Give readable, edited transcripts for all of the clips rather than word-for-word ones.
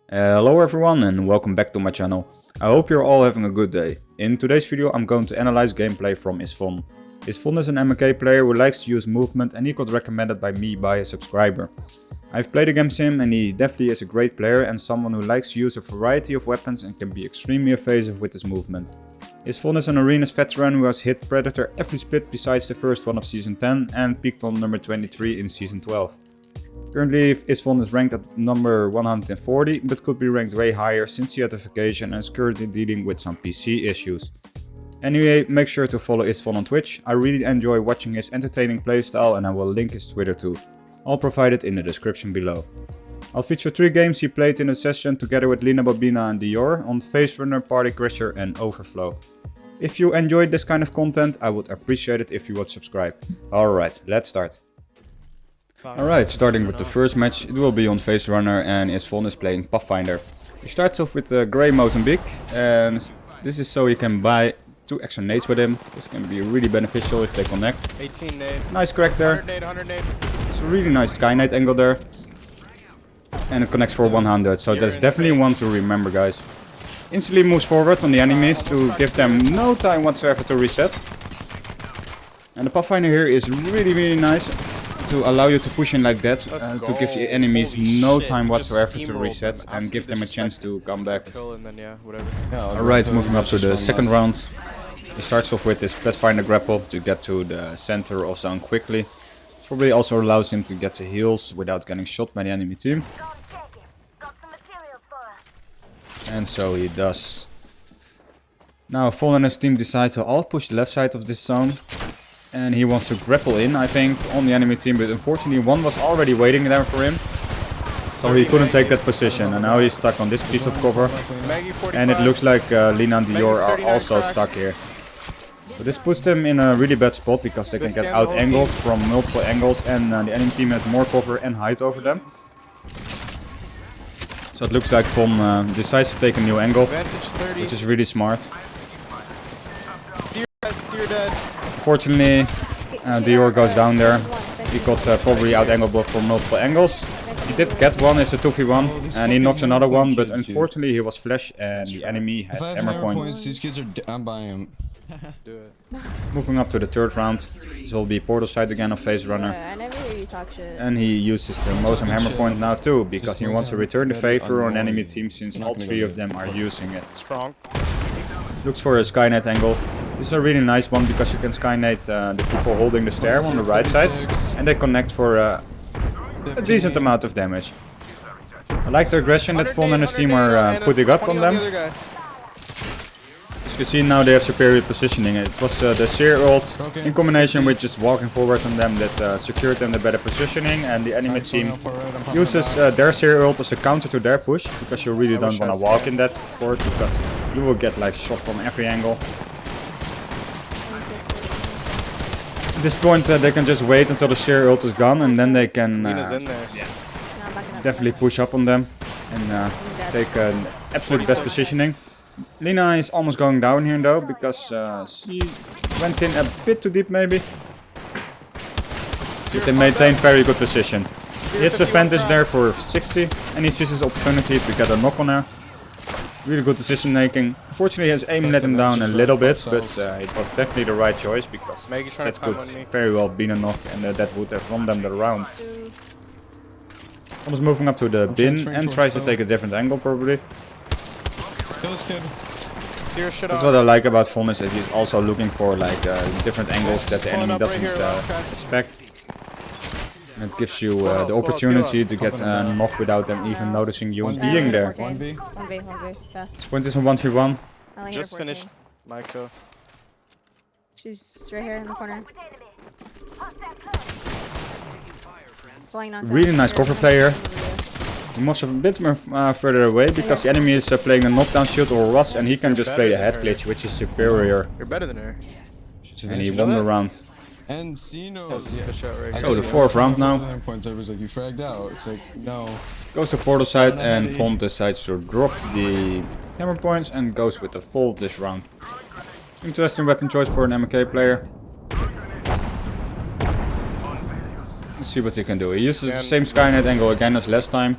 Hello everyone and welcome back to my channel. I hope you're all having a good day. In today's video I'm going to analyze gameplay from IzVon. IzVon is an MK player who likes to use movement and he got recommended by me by a subscriber. I've played against him and he definitely is a great player and someone who likes to use a variety of weapons and can be extremely evasive with his movement. IzVon is an Arenas veteran who has hit Predator every split besides the first one of Season 10 and peaked on number 23 in Season 12. Currently IzVon is ranked at number 140, but could be ranked way higher since he had a vacation and is currently dealing with some PC issues. Anyway, make sure to follow IzVon on Twitch. I really enjoy watching his entertaining playstyle and I will link his Twitter too. I'll provide it in the description below. I'll feature 3 games he played in a session together with Lina Bobina and Dior on Face Runner, Party Crasher and Overflow. If you enjoyed this kind of content, I would appreciate it if you would subscribe. Alright, let's start. Alright, starting with the first match, it will be on Face Runner and IzVon is playing Pathfinder. He starts off with the Grey Mozambique and this is so he can buy 2 extra nades with him. This can be really beneficial if they connect. 18 nade. Nice crack there. 100 nade. It's a really nice Sky Knight angle there. And it connects for 100, so that's definitely one to remember, guys. Instantly moves forward on the enemies to give them no time whatsoever to reset. And the Pathfinder here is really nice to allow you to push in like that, to give the enemies no time whatsoever to reset and give them a chance to come back. Alright, moving up to the second round. He starts off with his Pathfinder grapple to get to the center of zone quickly. Probably also allows him to get to heals without getting shot by the enemy team. And so he does. Now Vol and his team decide to all push the left side of this zone. And he wants to grapple in, I think, on the enemy team, but unfortunately one was already waiting there for him. So he couldn't take that position, and now he's stuck on this piece of cover. And it looks like Lina and Dior are also stuck here. So this puts them in a really bad spot, because they can get out-angled from multiple angles, and the enemy team has more cover and height over them. So it looks like Von decides to take a new angle, which is really smart. Unfortunately, Dior goes down there. He got probably out-angled from multiple angles. He did get one, it's a 2v1, and he knocks another one, but unfortunately he was flash and the enemy had hammer points. These kids are I'm buying him. Do it. Moving up to the third round, this will be portal side again of Face Runner. I never hear you talk shit. And he uses the Mosam hammer point now too, because he wants to return the favor on enemy team since all 3 of them are using it. Strong. Looks for a Skynet angle. This is a really nice one because you can Skynet the people holding the stair on the right side and they connect for a decent amount of damage. I like the aggression that Von and his team are putting up on them. As you can see now they have superior positioning. It was the Seer ult in combination with just walking forward on them that secured them the better positioning, and the enemy team uses their Seer ult as a counter to their push, because you really don't want to walk in that, of course, because you will get like shot from every angle. At this point they can just wait until the Seer ult is gone and then they can definitely push up on them and take an absolute best positioning. Lina is almost going down here though, because she went in a bit too deep maybe. She can maintain very good position. He hits a advantage there for 60 and he sees his opportunity to get a knock on her. Really good decision making. Unfortunately his aim let him down a little bit, but it was definitely the right choice, because that could very well be a knock and that would have won them the round. Almost moving up to the bin and tries to take a different angle probably. That's what I like about Von, is that he's also looking for like different angles that the enemy doesn't expect. And it gives you the opportunity to get a knock without them even noticing you and being there. 1v, yeah. This point is a 1v1. Just finished my kill. She's right here in the corner. Really nice cover player. He must have a bit more further away, because the enemy is playing a knockdown shield or was, and he can just play the head glitch, which is superior. You're better than her. And he won the round. And Cino. So the 4th round now. You fragged out. It's like, no. Goes to portal side and Von decides to drop the hammer points and goes with the Volt this round. Interesting weapon choice for an MK player. Let's see what he can do. He uses the same Skynet angle again as last time.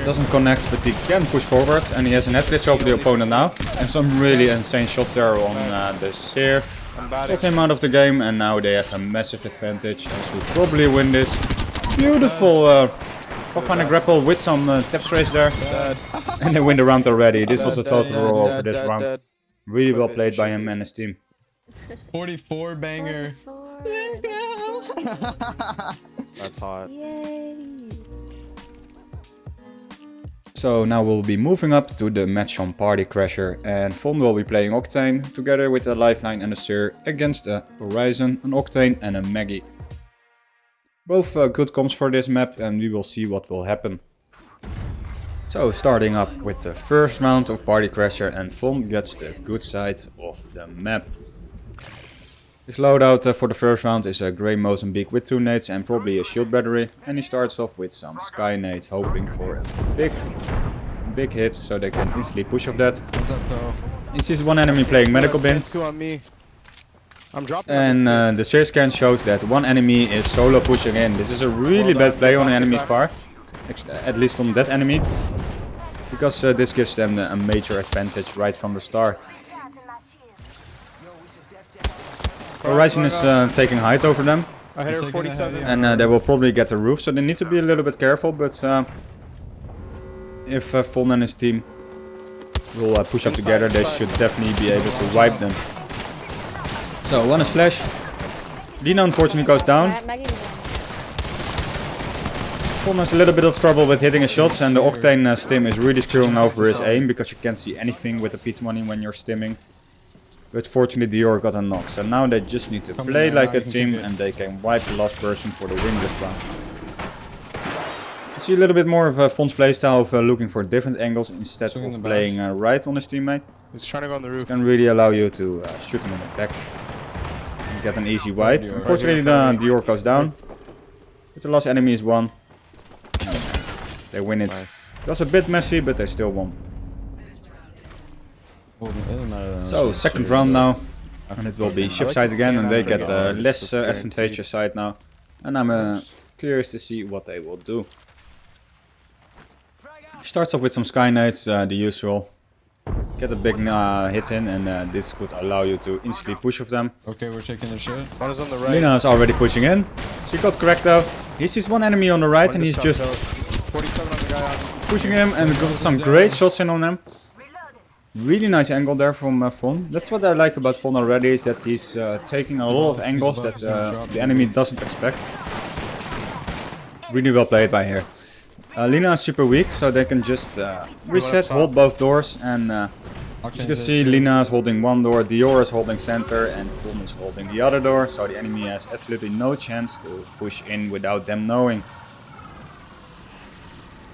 Doesn't connect, but he can push forward, and he has an head glitch over the opponent now. And some really insane shots there on the Seer. Got him out of the game, and now they have a massive advantage and should probably win this. Beautiful Pathfinder grapple with some tap strays there. And they win the round already. This was a total roll for this round. Really well played by him and his team. 44 banger. That's hot. Yay. So now we'll be moving up to the match on Party Crasher, and Von will be playing Octane together with a Lifeline and a Seer against a Horizon, an Octane and a Maggie. Both good comps for this map, and we will see what will happen. So starting up with the first round of Party Crasher, and Von gets the good side of the map. His loadout for the first round is a grey Mozambique with 2 nades and probably a shield battery, and he starts off with some sky nades hoping for a big hit so they can easily push off that. What's up, bro? He sees one enemy playing medical bin, 2 on me. I'm dropping. and the Seer scan shows that one enemy is solo pushing in. This is a really bad play on the enemy's part, at least on that enemy, because this gives them a major advantage right from the start. Horizon is taking height over them, I hit her 47. and they will probably get the roof, so they need to be a little bit careful, but if Von and his team will push up together, they should definitely be able to wipe them. So one is flash. Lina unfortunately goes down. Von has a little bit of trouble with hitting his shots, and the Octane stim is really screwing over his aim, because you can't see anything with the P20 when you're stimming. But fortunately Dior got a knock, so now they just need to play like a team and they can wipe the last person for the win this round. You see a little bit more of Von's playstyle of looking for different angles instead of playing right on his teammate. He's trying to go on the roof. It can really allow you to shoot him in the back and get an easy wipe. Unfortunately Dior goes down, but the last enemy is one. They win it. Nice. It was a bit messy, but they still won. So second round now, and it will be ship side again, and they get a less advantageous side now, and I'm curious to see what they will do. Starts off with some sky nades, the usual. Get a big hit in, and this could allow you to instantly push with them. Okay, we're taking the shit. One is on the right. Lina is already pushing in. She got cracked out. He sees one enemy on the right, and he's just 47 on the guy on. pushing him and got some great shots in on him. Really nice angle there from Von. That's what I like about Von already, is that he's taking a lot of angles that the enemy doesn't expect. Really well played by here. Lina is super weak, so they can just reset, hold both doors, and as you can see, Lina is holding one door, Dior is holding center, and Von is holding the other door, so the enemy has absolutely no chance to push in without them knowing.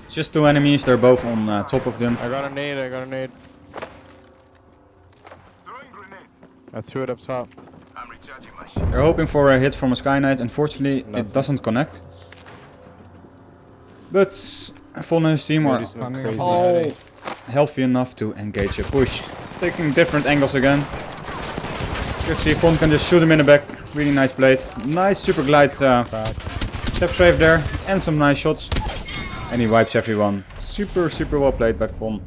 Just 2 enemies, they're both on top of them. I got a nade. I threw it up top. They're hoping for a hit from a Sky Knight. Unfortunately, it doesn't connect. But Von and his team are all healthy enough to engage a push. Taking different angles again. You can see Von can just shoot him in the back. Really nice blade. Nice super glide step strafe there. And some nice shots. And he wipes everyone. Super well played by Von.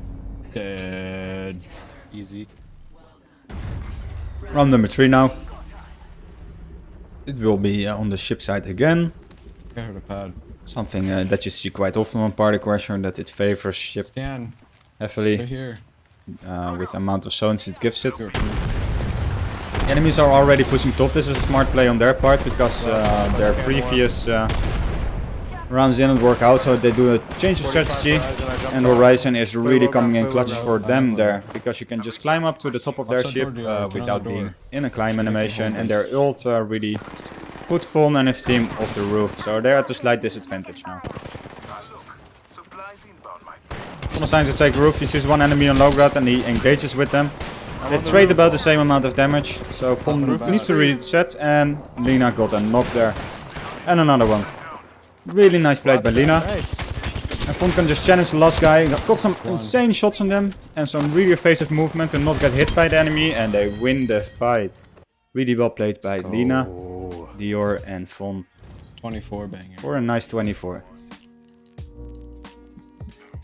Dead. Easy. Round number 3 now. It will be on the ship side again. I heard a pad. Something that you see quite often on Party Crasher, that it favors ship Scan. heavily Right here. with the amount of zones it gives it. Enemies are already pushing top. This is a smart play on their part, because their previous rounds didn't work out, so they do a change of strategy, and Horizon is really coming in clutch for them there, because you can just climb up to the top of their ship without being in a climb animation, and their ult really put Von and his team off the roof, so they're at a slight disadvantage now. Von is trying to take roof. He sees one enemy on low ground and he engages with them. They trade about the same amount of damage, so Von needs to reset, and Lina got a knock there. And another one. Really nice play by Lina. And Von can just challenge the last guy. Got some insane shots on them and some really evasive movement to not get hit by the enemy, and they win the fight. Really well played by Lina, Dior and Von. 24 banger. For a nice 24.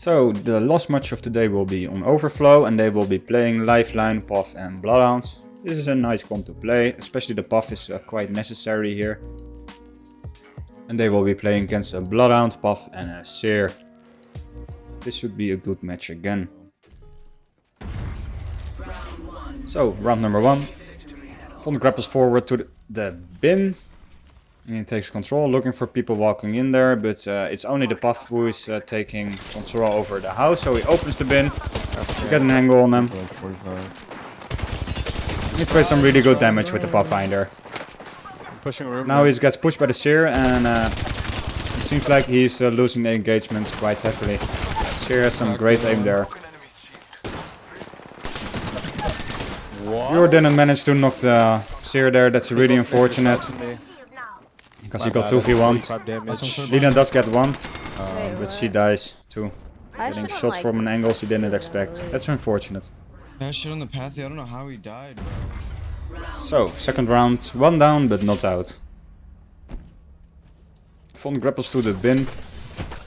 So the last match of today will be on Overflow, and they will be playing Lifeline, Puff and Bloodhounds. This is a nice comp to play, especially the Puff is quite necessary here. And they will be playing against a Bloodhound, Puff and a Seer. This should be a good match again. So, round number 1. Von grapples forward to the bin. And he takes control, looking for people walking in there. But it's only the Puff who is taking control over the house. So he opens the bin. Get an angle on him. 45. He creates some really good damage with the Pathfinder. Pushing room. Now he gets pushed by the Seer, and it seems like he's losing the engagement quite heavily. Seer has some great aim there. Yor didn't manage to knock the Seer there, that's really unfortunate. Because he got 2v1. Lina does get one, but she dies too. Getting shots from an angle she didn't expect. That's unfortunate. That shit on the path, I don't know how he died, bro. So, second round, 1 down but not out. Von grapples to the bin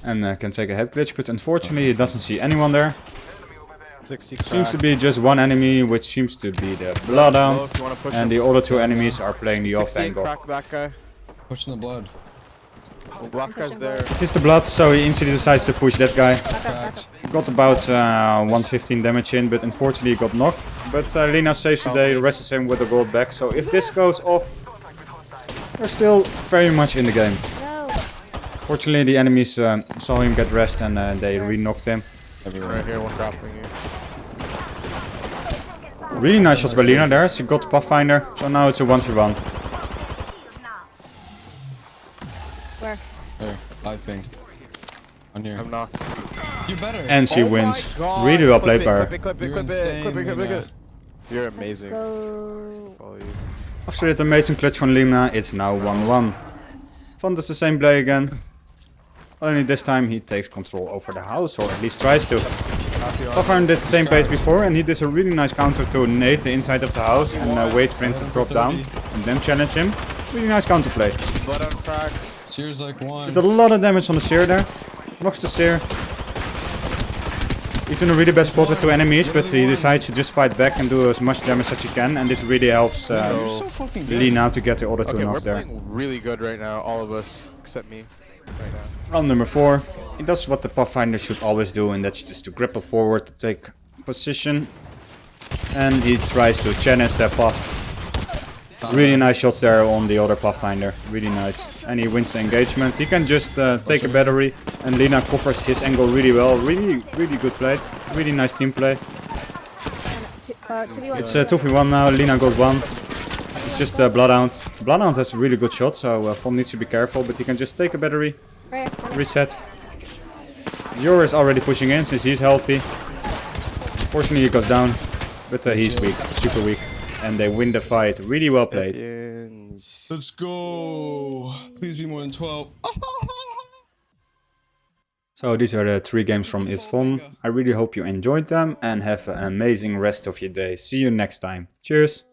and can take a head glitch, but unfortunately he doesn't see anyone there. 60 Seems to be just one enemy, which seems to be the Bloodhound, and the other 2 enemies are playing the off 16 angle. crack that guy. Pushing the blood. The last guy's there. This is the Blood, so he instantly decides to push that guy. Cracked. Got about 115 damage in, but unfortunately he got knocked. But Lina saves the day, rests him with the gold back, so if this goes off, they're still very much in the game. No. Fortunately the enemies saw him get rest and they re-knocked him. Right here, one grappling you. Really nice shots by Lina there, she got the Pathfinder, so now it's a 1v1. Where? There, live ping. On here. I'm knocked. You better. And she Oh wins. my God. Really well played by her. Clip it, You're clip it, insane, clip it, clip it, clip Lina. it. You're amazing. Go. Follow you. After that amazing clutch from Lina, it's now 1-1. Von does the same play again. Only this time he takes control over the house, or at least tries to. Pathfinder did the same pace before, and he did a really nice counter to nade the inside of the house and wait for him to drop down and then challenge him. Really nice counter play. Blood on crack. Cheers like one. Did a lot of damage on the Seer there. Knocks the Seer. He's in a really bad spot with 2 enemies, but he decides to just fight back and do as much damage as he can, and this really helps You're so fucking good. Lina to get the other 2 Okay, we're knocks there. playing really good right now, all of us, except me, right now. Round number 4. He does what the Pathfinder should always do, and that's just to grapple forward to take position. And he tries to challenge that Path. Really nice shots there on the other Pathfinder. Really nice. And he wins the engagement. He can just take a battery, and Lina covers his angle really well. Really good play. Really nice team play. 2v1. It's 2v1 now. Lina got 1. It's just Bloodhound. Bloodhound has a really good shot, so Von needs to be careful, but he can just take a battery. Right here. Reset. Yor is already pushing in since he's healthy. Fortunately he goes down, but he's weak, super weak. And they win the fight. Really well played. Champions. Let's go. Please be more than 12. So these are the 3 games from IzVon. I really hope you enjoyed them and have an amazing rest of your day. See you next time. Cheers!